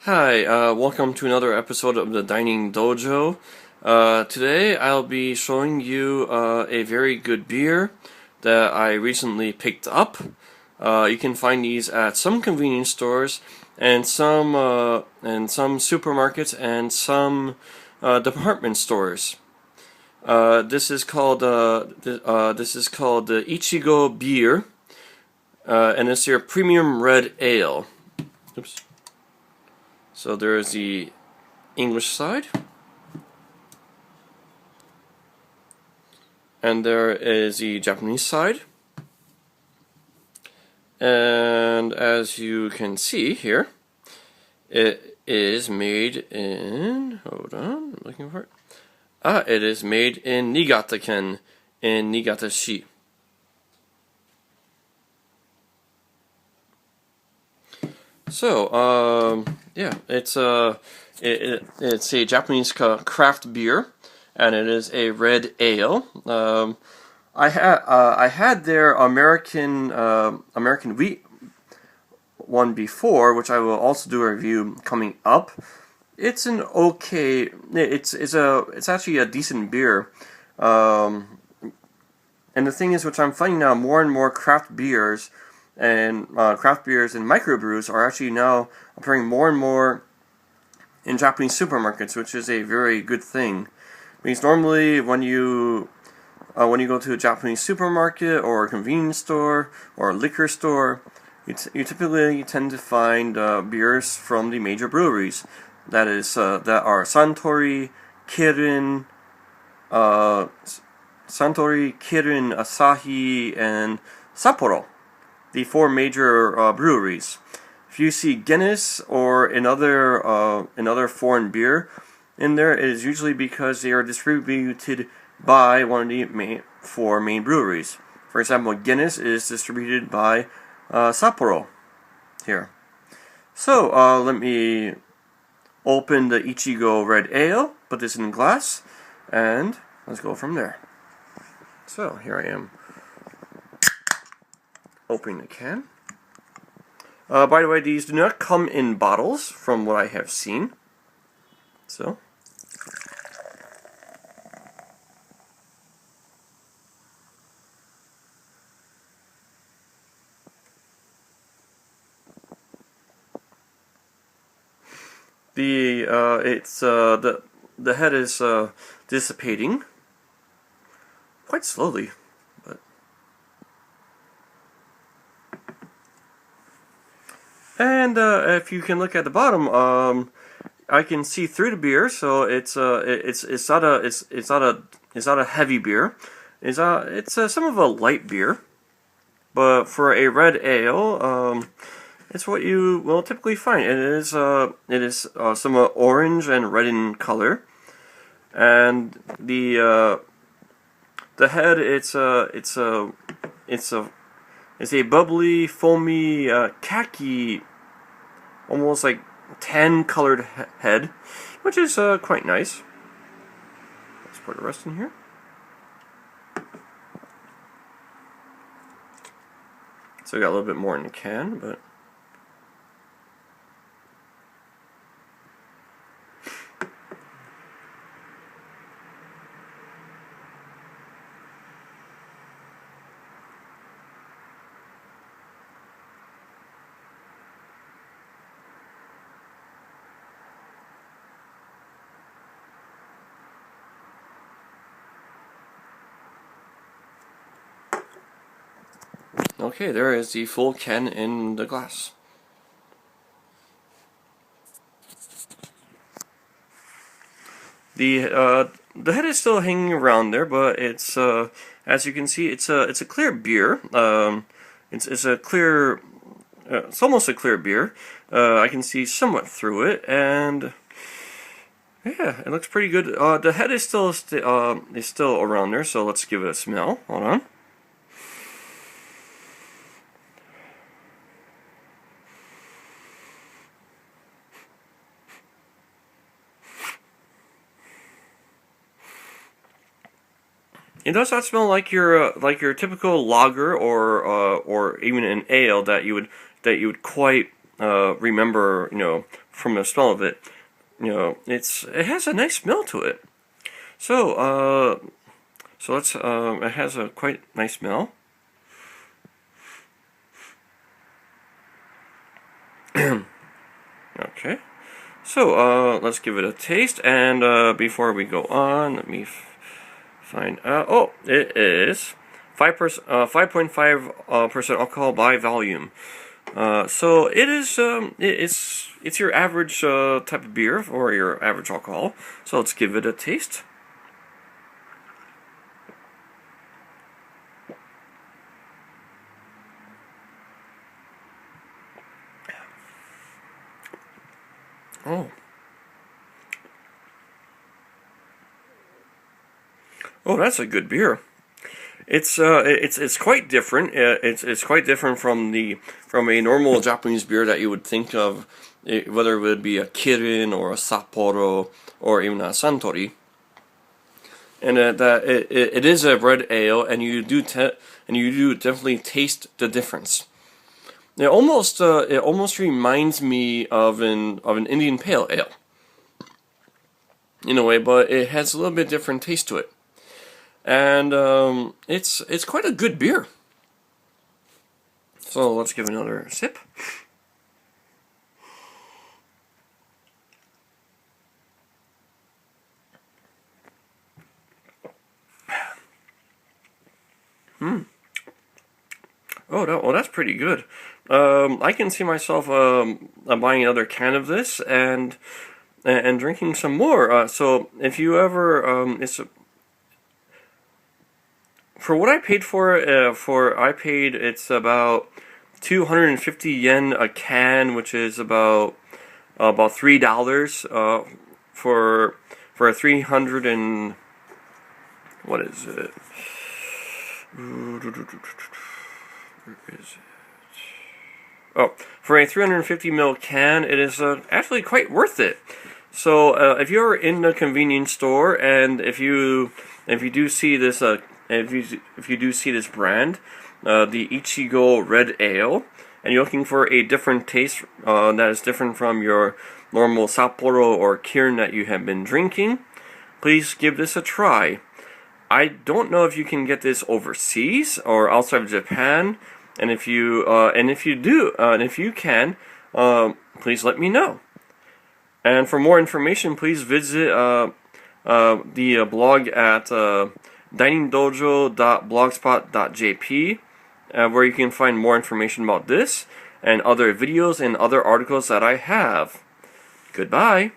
Hi, welcome to another episode of the Dining Dojo. Today I'll be showing you a very good beer that I recently picked up. You can find these at some convenience stores and some supermarkets and some department stores. This is called the Echigo Beer, and it's their premium red ale. Oops. So there is the English side, and there is the Japanese side, and as you can see here, it is made in, hold on, I'm looking for it. It is made in Niigata-ken in Niigata-shi. So, yeah, it's a Japanese craft beer, and it is a red ale. I had their American wheat one before, which I will also do a review coming up. It's an okay. It's actually a decent beer. And the thing is, which I'm finding now, more and more craft beers and microbrews are actually now appearing more and more in Japanese supermarkets, which is a very good thing. Because normally, when you go to a Japanese supermarket or a convenience store or a liquor store, you typically tend to find beers from the major breweries. That are Suntory, Kirin, Asahi, and Sapporo, the four major breweries. If you see Guinness or another foreign beer in there, it is usually because they are distributed by one of the four main breweries. For example, Guinness is distributed by Sapporo here. So let me open the Echigo Red Ale, put this in glass, and let's go from there. So here I am, opening the can. By the way, these do not come in bottles, from what I have seen. So, the head is dissipating quite slowly, but and if you can look at the bottom, I can see through the beer, so it's not a heavy beer. It's some of a light beer, but for a red ale, it's what you will typically find. It is somewhat orange and red in color, and the head it's a bubbly, foamy, khaki, almost like tan-colored head, which is quite nice. Let's put the rest in here. So I got a little bit more in the can, but okay, there is the full can in the glass. The head is still hanging around there, but it's as you can see, it's a clear beer. It's a clear, it's almost a clear beer. I can see somewhat through it, and yeah, it looks pretty good. The head is still around there, so let's give it a smell. Hold on. It does not smell like your typical lager or even an ale that you would quite remember, from the smell of it, it has a nice smell to it. So let's it has a quite nice smell. Okay, so let's give it a taste, and before we go on, let me find out. Oh, it is 5.5% alcohol by volume. So it is it's your average type of beer or your average alcohol. So let's give it a taste. Oh, that's a good beer. It's quite different. It's quite different from a normal Japanese beer that you would think of, whether it would be a Kirin or a Sapporo or even a Suntory. And that it is a red ale, and you do definitely taste the difference. It almost reminds me of an Indian Pale Ale in a way, but it has a little bit different taste to it. And it's quite a good beer. So let's give another sip. Oh, that's pretty good. I can see myself buying another can of this and drinking some more. So if you ever, for what I paid for it's about 250 yen a can, which is about $3 for a 300 and what is it? Where is it? Oh, for a 350 ml can, it is actually quite worth it. So if you're in a convenience store and if you do see this if you do see this brand, the Echigo Red Ale, and you're looking for a different taste that is different from your normal Sapporo or Kirin that you have been drinking, please give this a try. I don't know if you can get this overseas or outside of Japan, and if you can, please let me know. And for more information, please visit the blog at diningdojo.blogspot.jp, where you can find more information about this and other videos and other articles that I have. Goodbye.